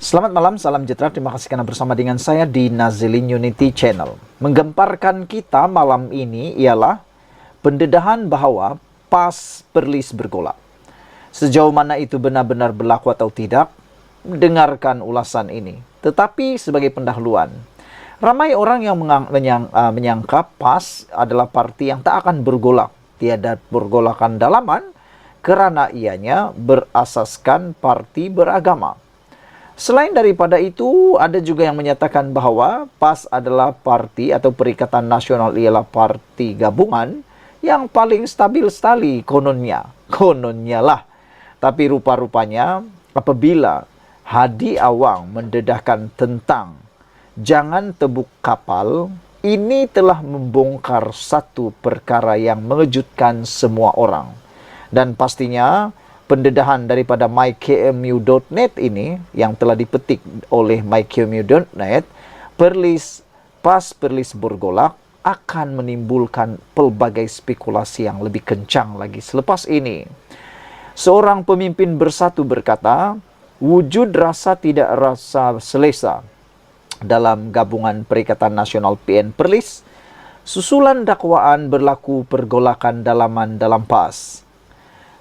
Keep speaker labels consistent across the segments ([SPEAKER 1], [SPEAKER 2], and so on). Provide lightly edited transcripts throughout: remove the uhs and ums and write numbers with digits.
[SPEAKER 1] Selamat malam, salam sejahtera. Terima kasih karena bersama dengan saya di Nazilin Unity Channel. Menggemparkan kita malam ini ialah pendedahan bahwa PAS Perlis bergolak. Sejauh mana itu benar-benar berlaku atau tidak, dengarkan ulasan ini. Tetapi sebagai pendahuluan, ramai orang yang menyangka PAS adalah parti yang tak akan bergolak. Tiada pergolakan dalaman karena ianya berasaskan parti beragama. Selain daripada itu, ada juga yang menyatakan bahwa PAS adalah parti atau Perikatan Nasional ialah parti gabungan yang paling stabil sekali kononnya. Kononnya lah. Tapi rupa-rupanya apabila Hadi Awang mendedahkan tentang jangan tebuk kapal, ini telah membongkar satu perkara yang mengejutkan semua orang. Dan pastinya pendedahan daripada mykmu.net ini yang telah dipetik oleh mykmu.net, PAS Perlis bergolak akan menimbulkan pelbagai spekulasi yang lebih kencang lagi selepas ini. Seorang pemimpin bersatu berkata, wujud rasa tidak rasa selesa dalam gabungan Perikatan Nasional PN Perlis, susulan dakwaan berlaku pergolakan dalaman dalam PAS.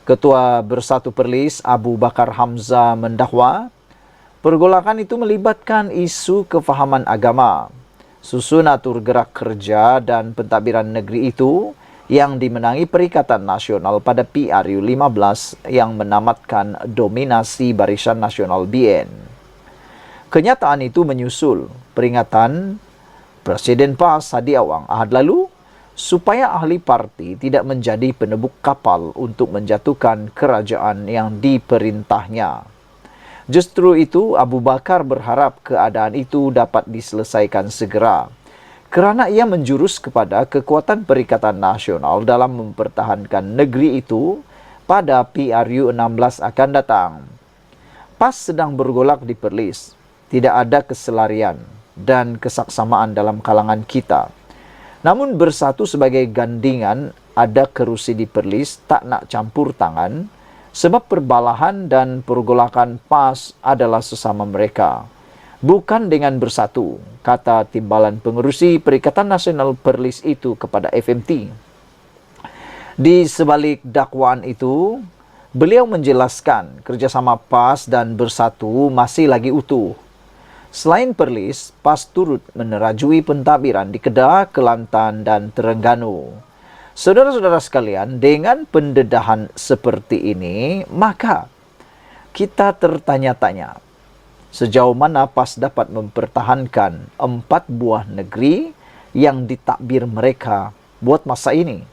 [SPEAKER 1] Ketua Bersatu Perlis Abu Bakar Hamzah mendakwa, pergolakan itu melibatkan isu kefahaman agama. Susun atur gerak kerja dan pentadbiran negeri itu yang dimenangi Perikatan Nasional pada PRU 15 yang menamatkan dominasi Barisan Nasional BN. Kenyataan itu menyusul peringatan Presiden PAS Hadi Awang Ahad lalu supaya ahli parti tidak menjadi penebuk kapal untuk menjatuhkan kerajaan yang diperintahnya. Justru itu, Abu Bakar berharap keadaan itu dapat diselesaikan segera, kerana ia menjurus kepada kekuatan Perikatan Nasional dalam mempertahankan negeri itu pada PRU 16 akan datang. PAS sedang bergolak di Perlis, tidak ada keselarian dan kesaksamaan dalam kalangan kita. Namun bersatu sebagai gandingan ada kerusi di Perlis tak nak campur tangan sebab perbalahan dan pergolakan PAS adalah sesama mereka. Bukan dengan bersatu, kata timbalan pengerusi Perikatan Nasional Perlis itu kepada FMT. Di sebalik dakwaan itu, beliau menjelaskan kerjasama PAS dan bersatu masih lagi utuh. Selain Perlis, PAS turut menerajui pentadbiran di Kedah, Kelantan, dan Terengganu. Saudara-saudara sekalian, dengan pendedahan seperti ini, maka kita tertanya-tanya, sejauh mana PAS dapat mempertahankan 4 buah negeri yang ditakbir mereka buat masa ini,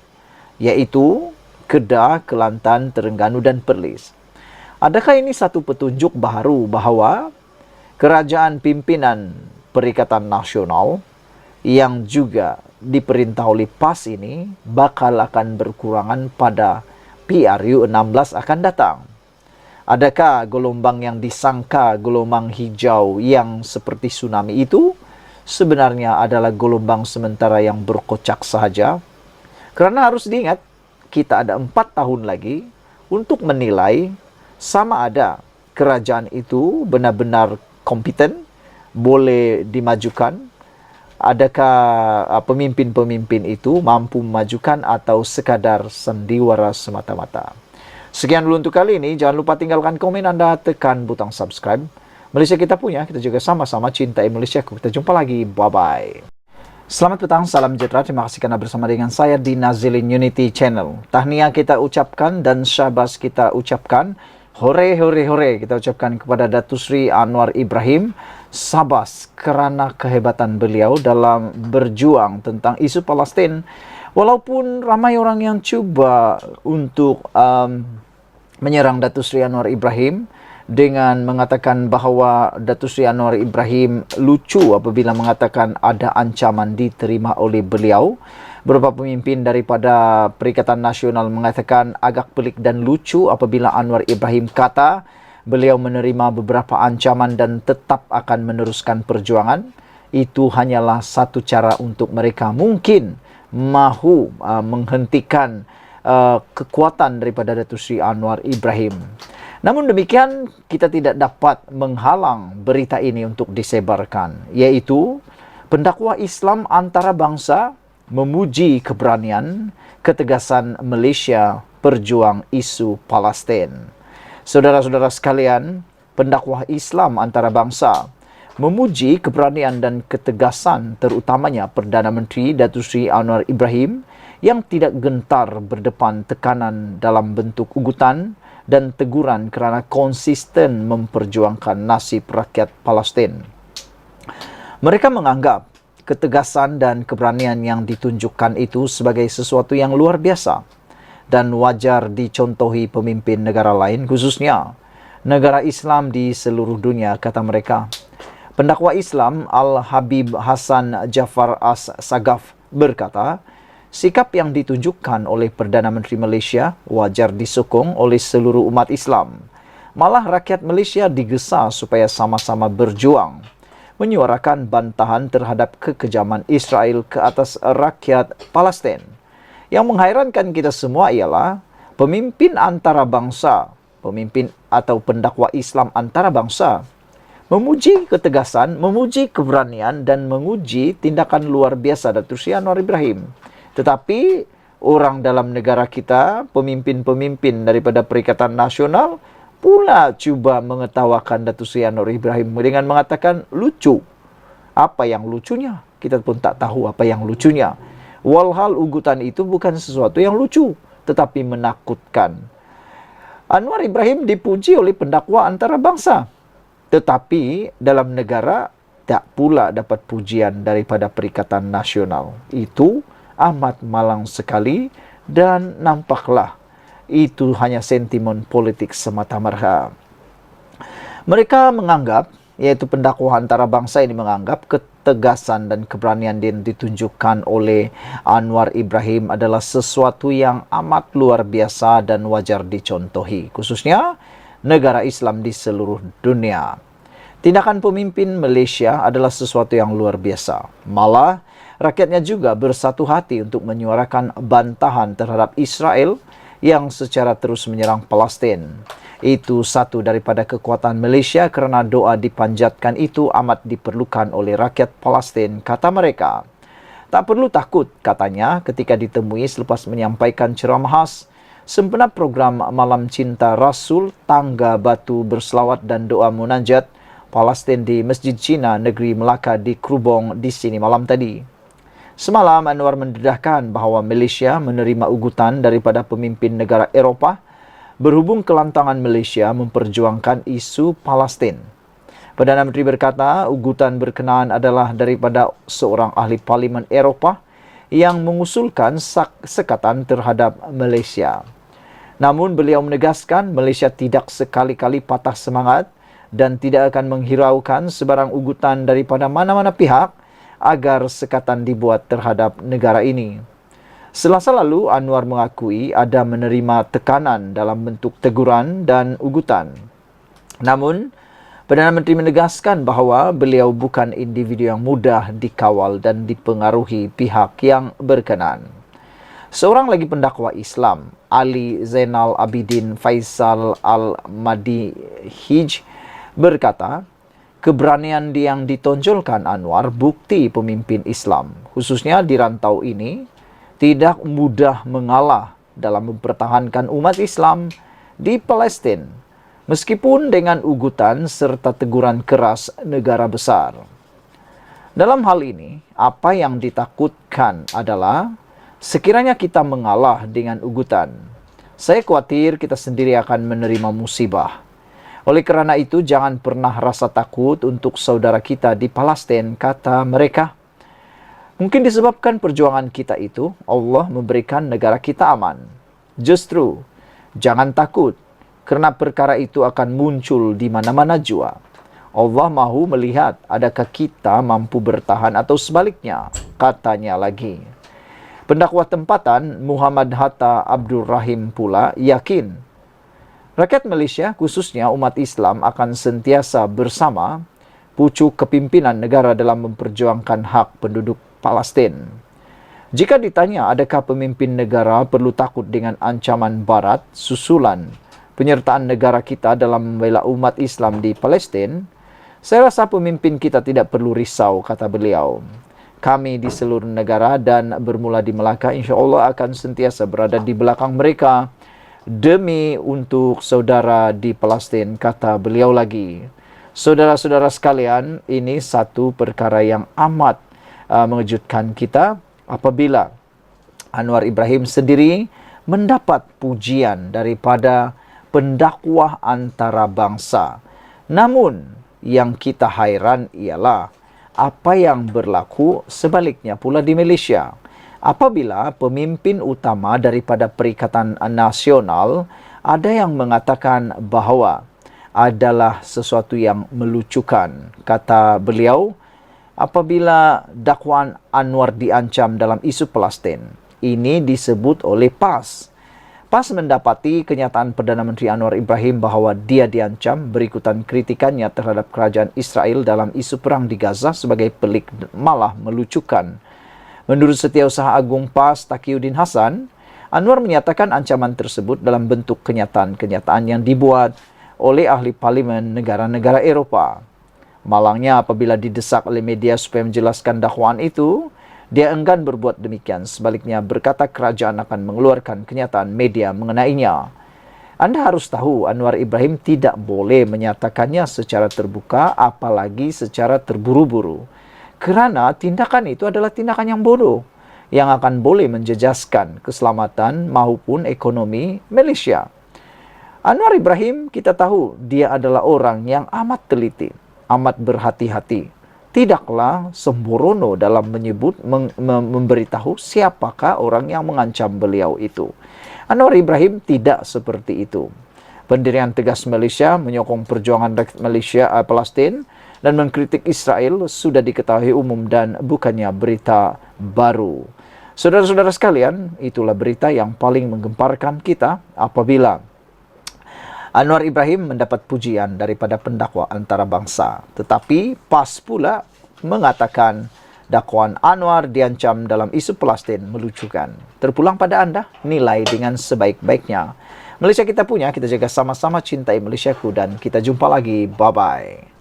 [SPEAKER 1] yaitu Kedah, Kelantan, Terengganu, dan Perlis. Adakah ini satu petunjuk baru bahawa kerajaan pimpinan Perikatan Nasional yang juga diperintah oleh PAS ini bakal akan berkurangan pada PRU 16 akan datang? Adakah gelombang yang disangka gelombang hijau yang seperti tsunami itu sebenarnya adalah gelombang sementara yang berkocak sahaja? Kerana harus diingat, kita ada 4 tahun lagi untuk menilai sama ada kerajaan itu benar-benar kompeten, boleh dimajukan, adakah pemimpin-pemimpin itu mampu memajukan atau sekadar sandiwara semata-mata. Sekian dulu untuk kali ini, jangan lupa tinggalkan komen anda, tekan butang subscribe. Malaysia kita punya, kita juga sama-sama cintai Malaysia. Kita jumpa lagi, bye-bye. Selamat petang, salam sejahtera. Terima kasih kerana bersama dengan saya di Nazilin Unity Channel. Tahniah kita ucapkan dan syabas kita ucapkan. Hore, hore, hore. Kita ucapkan kepada Datuk Seri Anwar Ibrahim. Sabas kerana kehebatan beliau dalam berjuang tentang isu Palestin. Walaupun ramai orang yang cuba untuk menyerang Datuk Seri Anwar Ibrahim dengan mengatakan bahawa Datuk Seri Anwar Ibrahim lucu apabila mengatakan ada ancaman diterima oleh beliau. Beberapa pemimpin daripada Perikatan Nasional mengatakan agak pelik dan lucu apabila Anwar Ibrahim kata beliau menerima beberapa ancaman dan tetap akan meneruskan perjuangan. Itu hanyalah satu cara untuk mereka mungkin mahu menghentikan kekuatan daripada Datuk Seri Anwar Ibrahim. Namun demikian, kita tidak dapat menghalang berita ini untuk disebarkan, yaitu pendakwah Islam antara bangsa memuji keberanian, ketegasan Malaysia berjuang isu Palestin. Saudara-saudara sekalian, pendakwah Islam antara bangsa memuji keberanian dan ketegasan terutamanya Perdana Menteri Datuk Seri Anwar Ibrahim yang tidak gentar berdepan tekanan dalam bentuk ugutan dan teguran kerana konsisten memperjuangkan nasib rakyat Palestin. Mereka menganggap ketegasan dan keberanian yang ditunjukkan itu sebagai sesuatu yang luar biasa dan wajar dicontohi pemimpin negara lain, khususnya negara Islam di seluruh dunia, kata mereka. Pendakwa Islam Al-Habib Hassan Jafar As-Sagaf berkata, sikap yang ditunjukkan oleh Perdana Menteri Malaysia wajar disokong oleh seluruh umat Islam. Malah rakyat Malaysia digesa supaya sama-sama berjuang, menyuarakan bantahan terhadap kekejaman Israel ke atas rakyat Palestin. Yang menghairankan kita semua ialah pemimpin antara bangsa, pemimpin atau pendakwa Islam antara bangsa, memuji ketegasan, memuji keberanian dan menguji tindakan luar biasa Datuk Seri Anwar Ibrahim. Tetapi orang dalam negara kita, pemimpin-pemimpin daripada Perikatan Nasional pula cuba mengetawakan Datuk Seri Anwar Ibrahim dengan mengatakan lucu. Apa yang lucunya? Kita pun tak tahu apa yang lucunya. Walhal ugutan itu bukan sesuatu yang lucu, tetapi menakutkan. Anwar Ibrahim dipuji oleh pendakwa antara bangsa, tetapi dalam negara tak pula dapat pujian daripada Perikatan Nasional. Itu amat malang sekali dan nampaklah itu hanya sentimen politik semata-mata. Mereka menganggap, yaitu pendakwa antara bangsa ini menganggap ketegasan dan keberanian yang ditunjukkan oleh Anwar Ibrahim adalah sesuatu yang amat luar biasa dan wajar dicontohi, khususnya negara Islam di seluruh dunia. Tindakan pemimpin Malaysia adalah sesuatu yang luar biasa. Malah, rakyatnya juga bersatu hati untuk menyuarakan bantahan terhadap Israel yang secara terus menyerang Palestin. Itu satu daripada kekuatan Malaysia kerana doa dipanjatkan itu amat diperlukan oleh rakyat Palestin, kata mereka. Tak perlu takut, katanya ketika ditemui selepas menyampaikan ceramah khas sempena program Malam Cinta Rasul, Tangga Batu Berselawat dan Doa Munajat Palestin di Masjid Cina Negeri Melaka di Krubong di sini malam tadi. Semalam Anwar mendedahkan bahawa Malaysia menerima ugutan daripada pemimpin negara Eropah berhubung kelantangan Malaysia memperjuangkan isu Palestin. Perdana Menteri berkata ugutan berkenaan adalah daripada seorang ahli parlimen Eropah yang mengusulkan sekatan terhadap Malaysia. Namun beliau menegaskan Malaysia tidak sekali-kali patah semangat dan tidak akan menghiraukan sebarang ugutan daripada mana-mana pihak agar sekatan dibuat terhadap negara ini. Selasa lalu, Anwar mengakui ada menerima tekanan dalam bentuk teguran dan ugutan. Namun, Perdana Menteri menegaskan bahawa beliau bukan individu yang mudah dikawal dan dipengaruhi pihak yang berkenan. Seorang lagi pendakwa Islam, Ali Zainal Abidin Faisal Al-Madihij, berkata, keberanian yang ditonjolkan Anwar bukti pemimpin Islam, khususnya di rantau ini, tidak mudah mengalah dalam mempertahankan umat Islam di Palestin, meskipun dengan ugutan serta teguran keras negara besar. Dalam hal ini, apa yang ditakutkan adalah sekiranya kita mengalah dengan ugutan, saya khawatir kita sendiri akan menerima musibah. Oleh kerana itu, jangan pernah rasa takut untuk saudara kita di Palestin, kata mereka. Mungkin disebabkan perjuangan kita itu, Allah memberikan negara kita aman. Justru, jangan takut, kerana perkara itu akan muncul di mana-mana jua. Allah mahu melihat adakah kita mampu bertahan atau sebaliknya, katanya lagi. Pendakwa tempatan Muhammad Hatta Abdul Rahim pula yakin rakyat Malaysia, khususnya umat Islam, akan sentiasa bersama pucuk kepimpinan negara dalam memperjuangkan hak penduduk Palestin. Jika ditanya adakah pemimpin negara perlu takut dengan ancaman Barat susulan penyertaan negara kita dalam membela umat Islam di Palestina, saya rasa pemimpin kita tidak perlu risau, kata beliau. Kami di seluruh negara dan bermula di Melaka, insya Allah akan sentiasa berada di belakang mereka demi untuk saudara di Palestina, kata beliau lagi. Saudara-saudara sekalian, ini satu perkara yang amat mengejutkan kita apabila Anwar Ibrahim sendiri mendapat pujian daripada pendakwah antara bangsa. Namun, yang kita hairan ialah apa yang berlaku sebaliknya pula di Malaysia. Apabila pemimpin utama daripada Perikatan Nasional ada yang mengatakan bahawa adalah sesuatu yang melucukan, kata beliau, apabila dakwaan Anwar diancam dalam isu Palestin. Ini disebut oleh PAS. PAS mendapati kenyataan Perdana Menteri Anwar Ibrahim bahawa dia diancam berikutan kritikannya terhadap kerajaan Israel dalam isu perang di Gaza sebagai pelik malah melucukan. Menurut Setiausaha Agung PAS Taqiyuddin Hasan, Anwar menyatakan ancaman tersebut dalam bentuk kenyataan-kenyataan yang dibuat oleh ahli parlimen negara-negara Eropah. Malangnya apabila didesak oleh media supaya menjelaskan dakwaan itu, dia enggan berbuat demikian. Sebaliknya berkata kerajaan akan mengeluarkan kenyataan media mengenainya. Anda harus tahu Anwar Ibrahim tidak boleh menyatakannya secara terbuka, apalagi secara terburu-buru. Kerana tindakan itu adalah tindakan yang bodoh, yang akan boleh menjejaskan keselamatan maupun ekonomi Malaysia. Anwar Ibrahim, kita tahu dia adalah orang yang amat teliti, amat berhati-hati. Tidaklah sembrono dalam menyebut, memberitahu siapakah orang yang mengancam beliau itu. Anwar Ibrahim tidak seperti itu. Pendirian Tegas Malaysia menyokong perjuangan rakyat Malaysia Palestin dan mengkritik Israel sudah diketahui umum dan bukannya berita baru. Saudara-saudara sekalian, itulah berita yang paling menggemparkan kita apabila Anwar Ibrahim mendapat pujian daripada pendakwa antara bangsa. Tetapi PAS pula mengatakan dakwaan Anwar diancam dalam isu Palestin melucukan. Terpulang pada anda, nilai dengan sebaik-baiknya. Malaysia kita punya, kita jaga sama-sama, cintai Malaysiaku, dan kita jumpa lagi. Bye-bye.